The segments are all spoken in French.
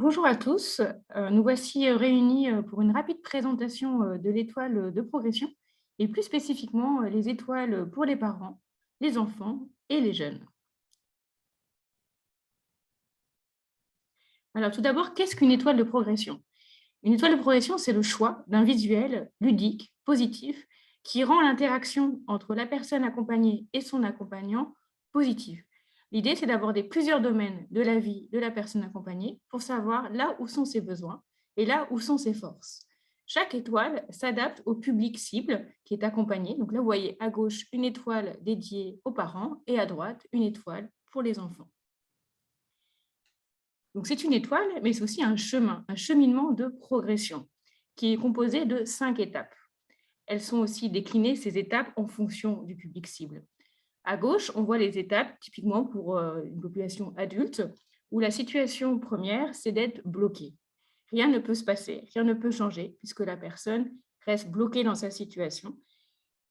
Bonjour à tous, nous voici réunis pour une rapide présentation de l'étoile de progression et plus spécifiquement les étoiles pour les parents, les enfants et les jeunes. Alors tout d'abord, qu'est-ce qu'une étoile de progression? Une étoile de progression, c'est le choix d'un visuel ludique, positif, qui rend l'interaction entre la personne accompagnée et son accompagnant positive. L'idée, c'est d'aborder plusieurs domaines de la vie de la personne accompagnée pour savoir là où sont ses besoins et là où sont ses forces. Chaque étoile s'adapte au public cible qui est accompagné. Donc là, vous voyez à gauche une étoile dédiée aux parents et à droite une étoile pour les enfants. Donc, c'est une étoile, mais c'est aussi un chemin, un cheminement de progression qui est composé de 5 étapes. Elles sont aussi déclinées, ces étapes, en fonction du public cible. À gauche, on voit les étapes typiquement pour une population adulte, où la situation première, c'est d'être bloqué. Rien ne peut se passer, rien ne peut changer, puisque la personne reste bloquée dans sa situation.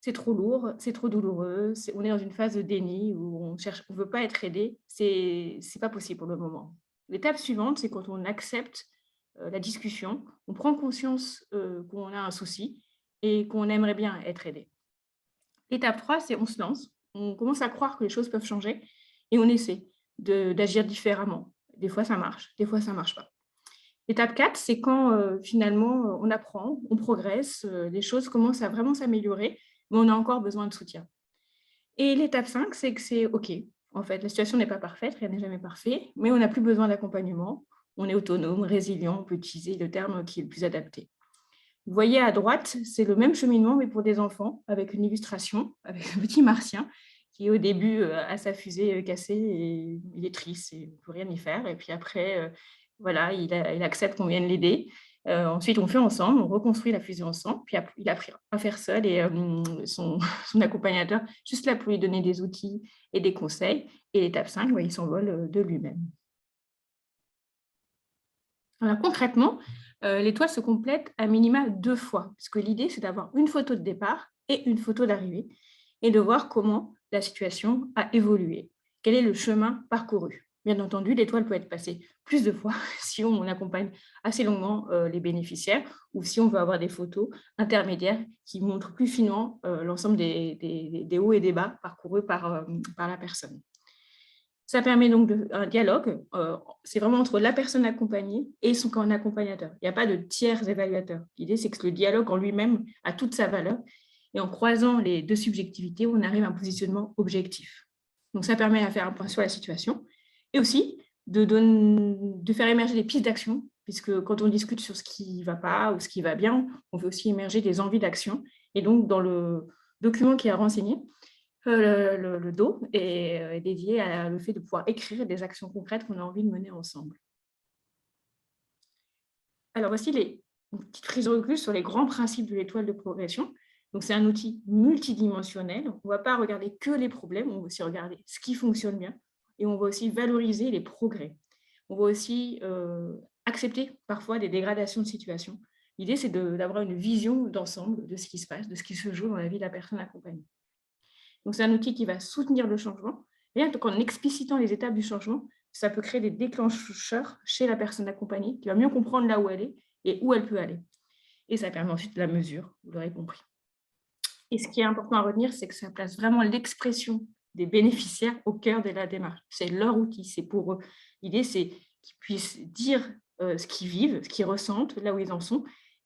C'est trop lourd, c'est trop douloureux, on est dans une phase de déni où on cherche, on veut pas être aidé, c'est pas possible pour le moment. L'étape suivante, c'est quand on accepte la discussion, on prend conscience qu'on a un souci et qu'on aimerait bien être aidé. L'étape 3, c'est on se lance, on commence à croire que les choses peuvent changer et on essaie d'agir différemment. Des fois, ça marche, des fois, ça marche pas. L'étape 4, c'est quand finalement on apprend, on progresse, les choses commencent à vraiment s'améliorer, mais on a encore besoin de soutien. Et l'étape 5, c'est que c'est OK. En fait, la situation n'est pas parfaite, rien n'est jamais parfait, mais on n'a plus besoin d'accompagnement. On est autonome, résilient, on peut utiliser le terme qui est le plus adapté. Vous voyez à droite, c'est le même cheminement, mais pour des enfants, avec une illustration, avec un petit martien qui, au début, a sa fusée cassée et il est triste et on ne peut rien y faire. Et puis après, voilà, il accepte qu'on vienne l'aider. Ensuite, on fait ensemble, on reconstruit la fusée ensemble. Puis il a appris à faire seul et son accompagnateur, juste là pour lui donner des outils et des conseils. Et l'étape 5, ouais, il s'envole de lui-même. Alors concrètement, l'étoile se complète à minima 2 fois, parce que l'idée, c'est d'avoir une photo de départ et une photo d'arrivée et de voir comment la situation a évolué. Quel est le chemin parcouru? Bien entendu, l'étoile peut être passée plus de fois si on accompagne assez longuement, les bénéficiaires ou si on veut avoir des photos intermédiaires qui montrent plus finement, l'ensemble des hauts et des bas parcourus par la personne. Ça permet donc un dialogue, c'est vraiment entre la personne accompagnée et son accompagnateur. Il n'y a pas de tiers évaluateur. L'idée, c'est que le dialogue en lui-même a toute sa valeur et en croisant les 2 subjectivités, on arrive à un positionnement objectif. Donc ça permet à faire un point sur la situation et aussi de faire émerger des pistes d'action, puisque quand on discute sur ce qui ne va pas ou ce qui va bien, on fait aussi émerger des envies d'action et donc dans le document qui est renseigné, le dos est dédié à le fait de pouvoir écrire des actions concrètes qu'on a envie de mener ensemble. Alors voici une petite prise de recul sur les grands principes de l'étoile de progression. Donc c'est un outil multidimensionnel. On ne va pas regarder que les problèmes, on va aussi regarder ce qui fonctionne bien et on va aussi valoriser les progrès. On va aussi accepter parfois des dégradations de situation. L'idée, c'est d'avoir une vision d'ensemble de ce qui se passe, de ce qui se joue dans la vie de la personne accompagnée. Donc, c'est un outil qui va soutenir le changement. Rien qu'en explicitant les étapes du changement, ça peut créer des déclencheurs chez la personne accompagnée qui va mieux comprendre là où elle est et où elle peut aller. Et ça permet ensuite la mesure, vous l'aurez compris. Et ce qui est important à retenir, c'est que ça place vraiment l'expression des bénéficiaires au cœur de la démarche. C'est leur outil, c'est pour eux. L'idée, c'est qu'ils puissent dire ce qu'ils vivent, ce qu'ils ressentent, là où ils en sont,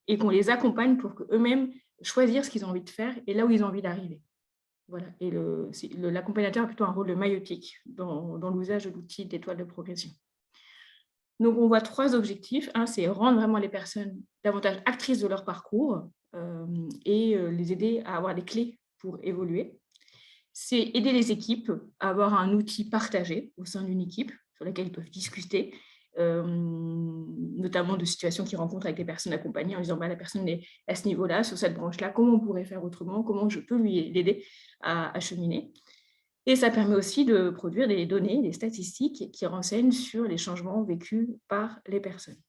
et qu'on les accompagne pour qu'eux-mêmes choisissent ce qu'ils ont envie de faire et là où ils ont envie d'arriver. Voilà, et l'accompagnateur a plutôt un rôle maïeutique dans l'usage de l'outil d'étoile de progression. Donc, on voit 3 objectifs. Un, c'est rendre vraiment les personnes davantage actrices de leur parcours et les aider à avoir des clés pour évoluer. C'est aider les équipes à avoir un outil partagé au sein d'une équipe sur laquelle ils peuvent discuter, notamment de situations qu'ils rencontrent avec les personnes accompagnées en disant bah, la personne est à ce niveau-là, sur cette branche-là, comment on pourrait faire autrement, comment je peux l'aider à cheminer. Et ça permet aussi de produire des données, des statistiques qui renseignent sur les changements vécus par les personnes.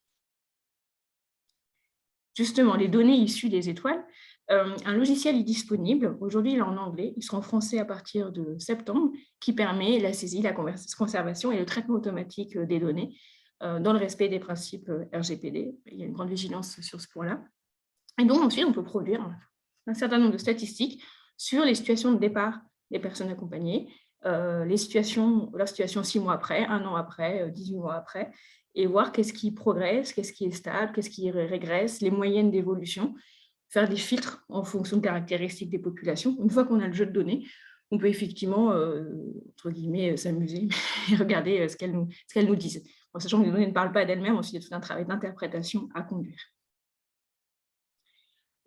Justement, les données issues des étoiles, un logiciel est disponible. Aujourd'hui, il est en anglais. Il sera en français à partir de septembre, qui permet la saisie, la conservation et le traitement automatique des données dans le respect des principes RGPD. Il y a une grande vigilance sur ce point-là. Et donc, ensuite, on peut produire un certain nombre de statistiques sur les situations de départ des personnes accompagnées, leur situation 6 mois après, 1 an après, 18 mois après, et voir qu'est-ce qui progresse, qu'est-ce qui est stable, qu'est-ce qui régresse, les moyennes d'évolution, faire des filtres en fonction de caractéristiques des populations. Une fois qu'on a le jeu de données, on peut effectivement, entre guillemets, s'amuser et regarder ce qu'elles nous disent. En sachant que les données ne parlent pas d'elles-mêmes, ensuite, il y a tout un travail d'interprétation à conduire.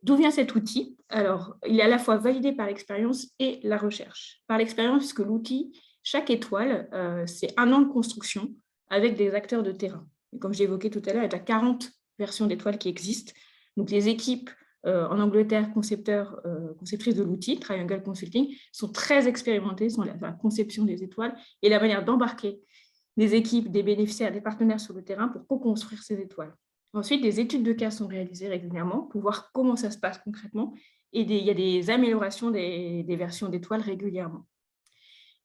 D'où vient cet outil? Alors, il est à la fois validé par l'expérience et la recherche. Par l'expérience, puisque l'outil, chaque étoile, c'est 1 an de construction avec des acteurs de terrain. Et comme j'ai évoqué tout à l'heure, il y a 40 versions d'étoiles qui existent. Donc, les équipes en Angleterre, conceptrices de l'outil, Triangle Consulting, sont très expérimentées dans la conception des étoiles et la manière d'embarquer des équipes, des bénéficiaires, des partenaires sur le terrain pour co-construire ces étoiles. Ensuite, des études de cas sont réalisées régulièrement pour voir comment ça se passe concrètement et il y a des améliorations des versions d'étoiles régulièrement.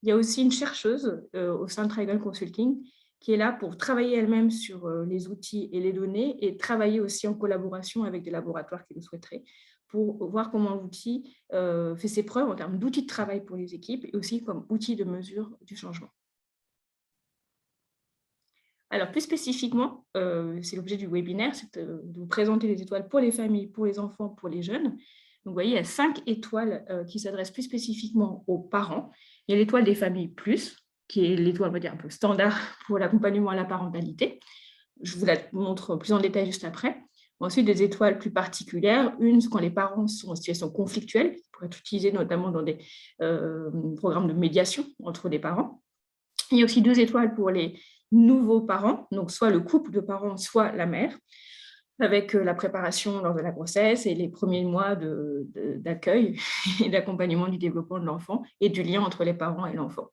Il y a aussi une chercheuse au sein de Triangle Consulting qui est là pour travailler elle-même sur les outils et les données et travailler aussi en collaboration avec des laboratoires qui le souhaiteraient pour voir comment l'outil fait ses preuves en termes d'outils de travail pour les équipes et aussi comme outil de mesure du changement. Alors, plus spécifiquement, c'est l'objet du webinaire, c'est de vous présenter les étoiles pour les familles, pour les enfants, pour les jeunes. Donc, vous voyez, il y a 5 étoiles qui s'adressent plus spécifiquement aux parents. Il y a l'étoile des familles plus, qui est l'étoile, on va dire, un peu standard pour l'accompagnement à la parentalité. Je vous la montre plus en détail juste après. Ensuite, des étoiles plus particulières. Une, quand les parents sont en situation conflictuelle, qui pourrait être utilisée notamment dans des programmes de médiation entre les parents. Il y a aussi 2 étoiles pour les nouveaux parents, donc soit le couple de parents, soit la mère, avec la préparation lors de la grossesse et les premiers mois d'accueil et d'accompagnement du développement de l'enfant et du lien entre les parents et l'enfant.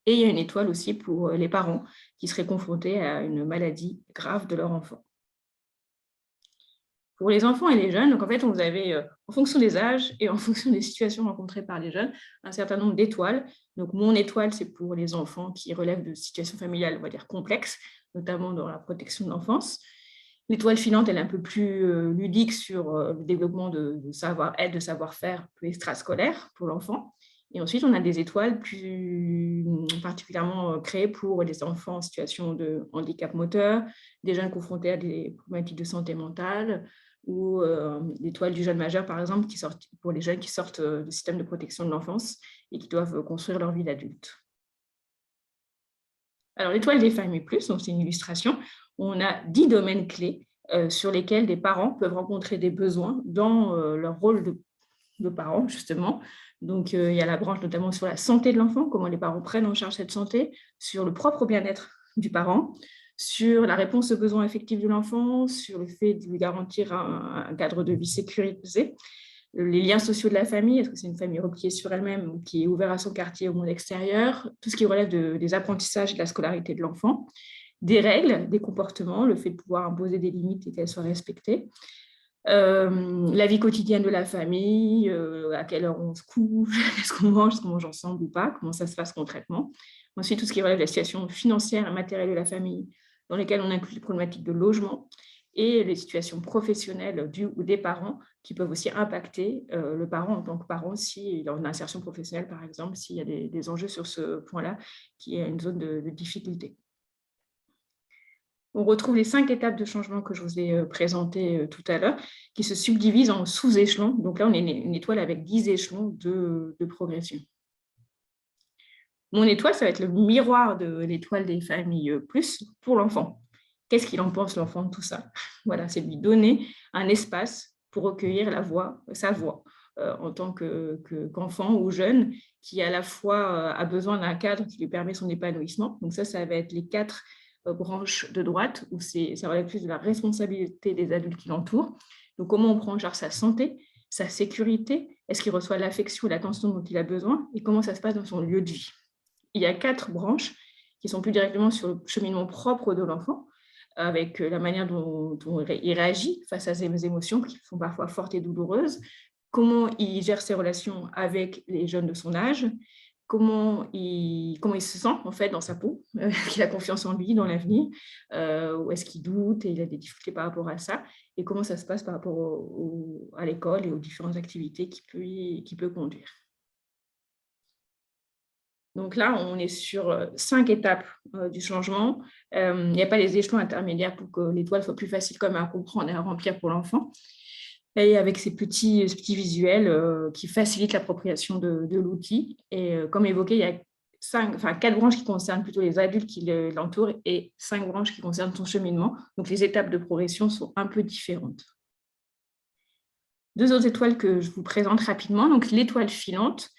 Et il y a une étoile aussi pour les parents qui seraient confrontés à une maladie grave de leur enfant. Pour les enfants et les jeunes, donc en fait, vous avez, en fonction des âges et en fonction des situations rencontrées par les jeunes, un certain nombre d'étoiles. Donc, mon étoile, c'est pour les enfants qui relèvent de situations familiales, on va dire, complexes, notamment dans la protection de l'enfance. L'étoile filante, elle est un peu plus ludique sur le développement de savoir-être, de savoir-faire plus extrascolaire pour l'enfant. Et ensuite, on a des étoiles plus particulièrement créées pour les enfants en situation de handicap moteur, des jeunes confrontés à des problématiques de santé mentale, ou l'étoile du jeune majeur, par exemple, pour les jeunes qui sortent du système de protection de l'enfance et qui doivent construire leur vie d'adulte. Alors, l'étoile des familles plus, donc c'est une illustration, on a 10 domaines clés sur lesquels des parents peuvent rencontrer des besoins dans leur rôle de parents, justement. Donc, il y a la branche notamment sur la santé de l'enfant, comment les parents prennent en charge cette santé, sur le propre bien-être du parent, sur la réponse aux besoins affectifs de l'enfant, sur le fait de lui garantir un cadre de vie sécurisé, les liens sociaux de la famille, est-ce que c'est une famille repliée sur elle-même ou qui est ouverte à son quartier au monde extérieur, tout ce qui relève des apprentissages et de la scolarité de l'enfant, des règles, des comportements, le fait de pouvoir imposer des limites et qu'elles soient respectées, la vie quotidienne de la famille, à quelle heure on se couche, est-ce qu'on mange ensemble ou pas, comment ça se passe concrètement. Ensuite, tout ce qui relève de la situation financière et matérielle de la famille, dans lesquelles on inclut les problématiques de logement et les situations professionnelles du ou des parents qui peuvent aussi impacter le parent en tant que parent s'il est en insertion professionnelle, par exemple, s'il y a des enjeux sur ce point-là, qui est une zone de difficulté. On retrouve les 5 étapes de changement que je vous ai présentées tout à l'heure, qui se subdivisent en sous-échelons. Donc là, on est une étoile avec 10 échelons de progression. Mon étoile, ça va être le miroir de l'étoile des familles plus pour l'enfant. Qu'est-ce qu'il en pense, l'enfant, de tout ça? Voilà, c'est lui donner un espace pour recueillir sa voix, en tant qu'enfant ou jeune, qui à la fois a besoin d'un cadre qui lui permet son épanouissement. Donc ça va être les 4 branches de droite, où ça relève plus de la responsabilité des adultes qui l'entourent. Donc, comment on prend en charge sa santé, sa sécurité, est-ce qu'il reçoit l'affection, l'attention dont il a besoin, et comment ça se passe dans son lieu de vie. Il y a 4 branches qui sont plus directement sur le cheminement propre de l'enfant, avec la manière dont il réagit face à ses émotions qui sont parfois fortes et douloureuses, comment il gère ses relations avec les jeunes de son âge, comment il se sent en fait dans sa peau, qu'il a confiance en lui, dans l'avenir, ou est-ce qu'il doute et il a des difficultés par rapport à ça, et comment ça se passe par rapport à l'école et aux différentes activités qu'il peut conduire. Donc là, on est sur 5 étapes du changement. Il n'y a pas les échelons intermédiaires pour que l'étoile soit plus facile comme à comprendre et à remplir pour l'enfant. Et avec ces petits visuels qui facilitent l'appropriation de l'outil. Et comme évoqué, il y a 4 branches qui concernent plutôt les adultes qui l'entourent et 5 branches qui concernent son cheminement. Donc les étapes de progression sont un peu différentes. 2 autres étoiles que je vous présente rapidement. Donc l'étoile filante,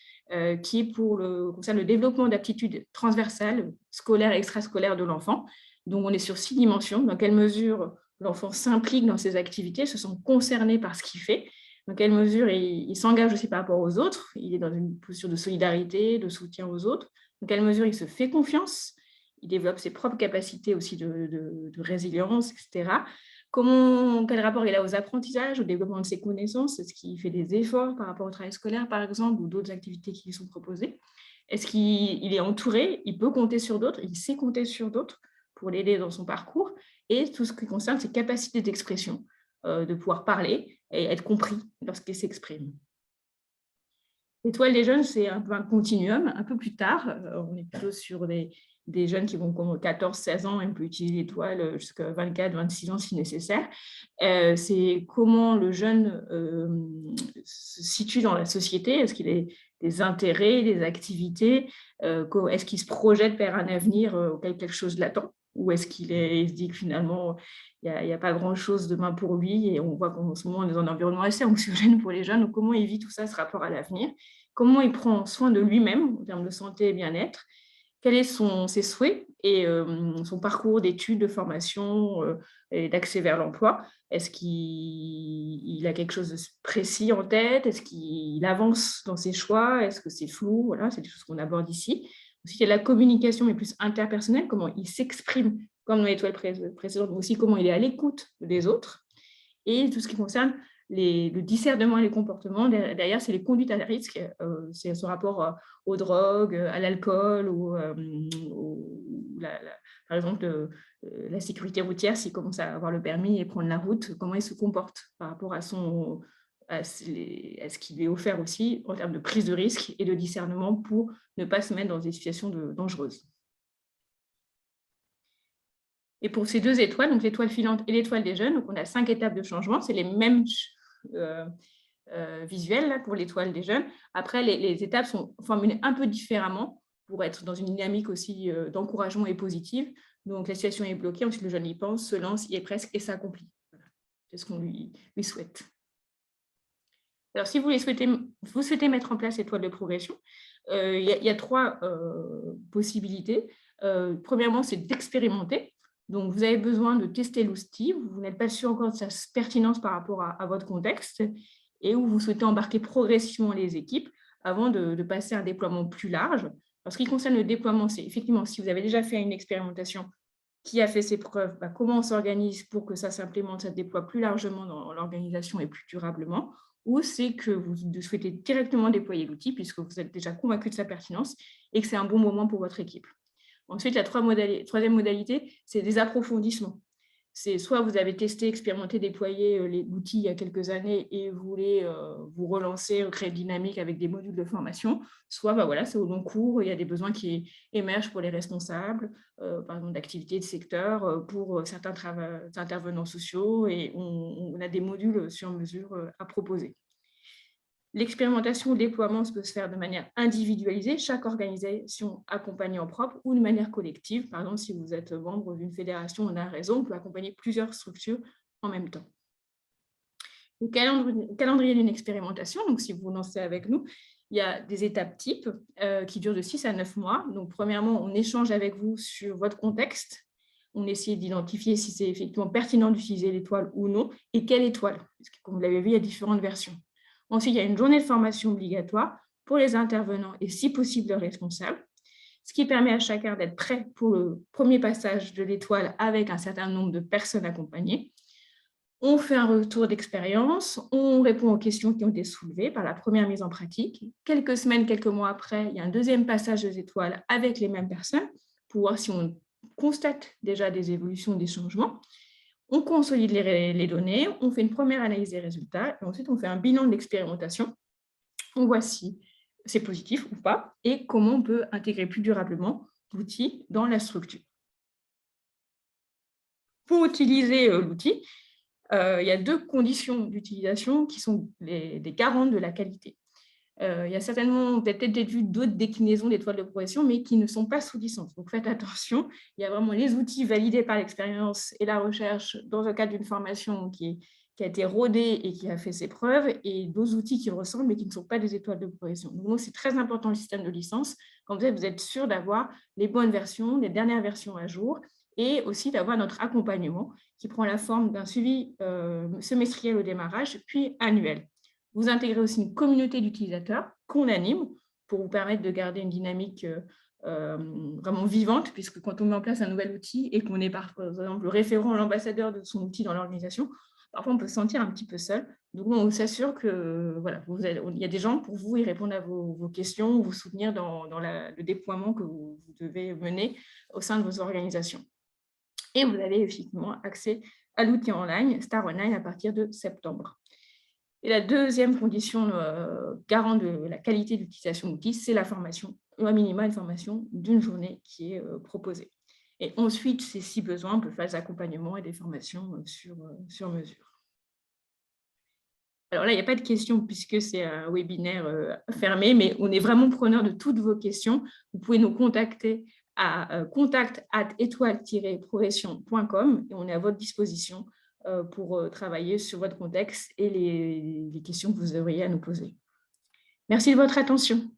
qui concerne le développement d'aptitudes transversales, scolaires et extrascolaires de l'enfant. Donc, on est sur 6 dimensions. Dans quelle mesure l'enfant s'implique dans ses activités, se sent concerné par ce qu'il fait, dans quelle mesure il s'engage aussi par rapport aux autres, il est dans une posture de solidarité, de soutien aux autres, dans quelle mesure il se fait confiance, il développe ses propres capacités aussi de résilience, etc. Quel rapport il a aux apprentissages, au développement de ses connaissances? Est-ce qu'il fait des efforts par rapport au travail scolaire, par exemple, ou d'autres activités qui lui sont proposées? Est-ce qu'il est entouré? Il peut compter sur d'autres? Il sait compter sur d'autres pour l'aider dans son parcours? Et tout ce qui concerne ses capacités d'expression, de pouvoir parler et être compris lorsqu'il s'exprime. L'étoile des jeunes, c'est un peu un continuum. Un peu plus tard, on est plutôt sur des jeunes qui vont comme 14-16 ans, on peut utiliser l'étoile jusqu'à 24-26 ans si nécessaire. C'est comment le jeune se situe dans la société. Est-ce qu'il a des intérêts, des activités? Est-ce qu'il se projette vers un avenir auquel quelque chose l'attend? Ou est-ce qu'il se dit que finalement, il n'y a pas grand-chose demain pour lui, et on voit qu'en ce moment, on est dans un environnement assez anxiogène pour les jeunes. Donc, comment il vit tout ça, ce rapport à l'avenir? Comment il prend soin de lui-même en termes de santé et bien-être? Quels sont ses souhaits et son parcours d'études, de formation et d'accès vers l'emploi? Est-ce qu'il a quelque chose de précis en tête? Est-ce qu'il avance dans ses choix? Est-ce que c'est flou? Voilà, c'est des choses qu'on aborde ici. Ensuite, il y a la communication, mais plus interpersonnelle, comment il s'exprime, comme dans l'étoile précédente, mais aussi comment il est à l'écoute des autres. Et tout ce qui concerne le discernement et les comportements, derrière, c'est les conduites à risque, c'est ce rapport aux drogues, à l'alcool, par exemple, la sécurité routière, s'il commence à avoir le permis et prendre la route, comment il se comporte par rapport à ce qui lui est offert aussi en termes de prise de risque et de discernement pour ne pas se mettre dans des situations dangereuses. Et pour ces 2 étoiles, donc l'étoile filante et l'étoile des jeunes, donc on a 5 étapes de changement, c'est les mêmes visuels là, pour l'étoile des jeunes. Après, les étapes sont formulées un peu différemment pour être dans une dynamique aussi d'encouragement et positive. Donc la situation est bloquée, ensuite le jeune y pense, se lance, y est presque et s'accomplit. Voilà. C'est ce qu'on lui souhaite. Alors, si vous souhaitez mettre en place l'étoile de progression, il y a 3 possibilités. Premièrement, c'est d'expérimenter. Donc, vous avez besoin de tester l'outil. Vous n'êtes pas sûr encore de sa pertinence par rapport à votre contexte et où vous souhaitez embarquer progressivement les équipes avant de passer à un déploiement plus large. En ce qui concerne le déploiement, c'est effectivement, si vous avez déjà fait une expérimentation qui a fait ses preuves, comment on s'organise pour que ça s'implémente, ça se déploie plus largement dans l'organisation et plus durablement, ou c'est que vous souhaitez directement déployer l'outil puisque vous êtes déjà convaincu de sa pertinence et que c'est un bon moment pour votre équipe. Ensuite, la troisième modalité, c'est des approfondissements. C'est soit vous avez testé, expérimenté, déployé l'outil il y a quelques années et vous voulez vous relancer, créer une dynamique avec des modules de formation, soit voilà, c'est au long cours, il y a des besoins qui émergent pour les responsables, par exemple d'activités de secteur, pour certains intervenants sociaux, et on a des modules sur mesure à proposer. L'expérimentation ou le déploiement peut se faire de manière individualisée, chaque organisation accompagnée en propre, ou de manière collective. Par exemple, si vous êtes membre d'une fédération ou d'un réseau, on peut accompagner plusieurs structures en même temps. Le calendrier d'une expérimentation, donc si vous vous lancez avec nous, il y a des étapes types qui durent de 6 à 9 mois. Donc, premièrement, on échange avec vous sur votre contexte. On essaie d'identifier si c'est effectivement pertinent d'utiliser l'étoile ou non, et quelle étoile, parce que comme vous l'avez vu, il y a différentes versions. Ensuite, il y a une journée de formation obligatoire pour les intervenants et, si possible, leurs responsables, ce qui permet à chacun d'être prêt pour le premier passage de l'étoile avec un certain nombre de personnes accompagnées. On fait un retour d'expérience, on répond aux questions qui ont été soulevées par la première mise en pratique. Quelques semaines, quelques mois après, il y a un deuxième passage aux étoiles avec les mêmes personnes pour voir si on constate déjà des évolutions, des changements. On consolide les données, on fait une première analyse des résultats et ensuite on fait un bilan de l'expérimentation. On voit si c'est positif ou pas et comment on peut intégrer plus durablement l'outil dans la structure. Pour utiliser l'outil, il y a 2 conditions d'utilisation qui sont des garantes de la qualité. Il y a certainement peut-être vu d'autres déclinaisons d'étoiles de progression, mais qui ne sont pas sous licence. Donc faites attention, il y a vraiment les outils validés par l'expérience et la recherche dans le cadre d'une formation qui a été rodée et qui a fait ses preuves, et d'autres outils qui ressemblent mais qui ne sont pas des étoiles de progression. Donc c'est très important le système de licence. Quand vous êtes sûr d'avoir les bonnes versions, les dernières versions à jour, et aussi d'avoir notre accompagnement qui prend la forme d'un suivi semestriel au démarrage, puis annuel. Vous intégrez aussi une communauté d'utilisateurs qu'on anime pour vous permettre de garder une dynamique vraiment vivante, puisque quand on met en place un nouvel outil et qu'on est par exemple le référent, l'ambassadeur de son outil dans l'organisation, parfois on peut se sentir un petit peu seul. Donc on s'assure que voilà, il y a des gens pour vous, ils répondent à vos questions, vous soutenir dans le déploiement que vous devez mener au sein de vos organisations. Et vous avez effectivement accès à l'outil en ligne, Star Online, à partir de septembre. Et la deuxième condition garante de la qualité d'utilisation d'outils, c'est la formation, un minima une formation d'une journée qui est proposée. Et ensuite, si besoin, on peut faire des accompagnements et des formations sur mesure. Alors là, il n'y a pas de questions puisque c'est un webinaire fermé, mais on est vraiment preneur de toutes vos questions. Vous pouvez nous contacter à contact@étoile-progression.com et on est à votre disposition pour travailler sur votre contexte et les questions que vous auriez à nous poser. Merci de votre attention.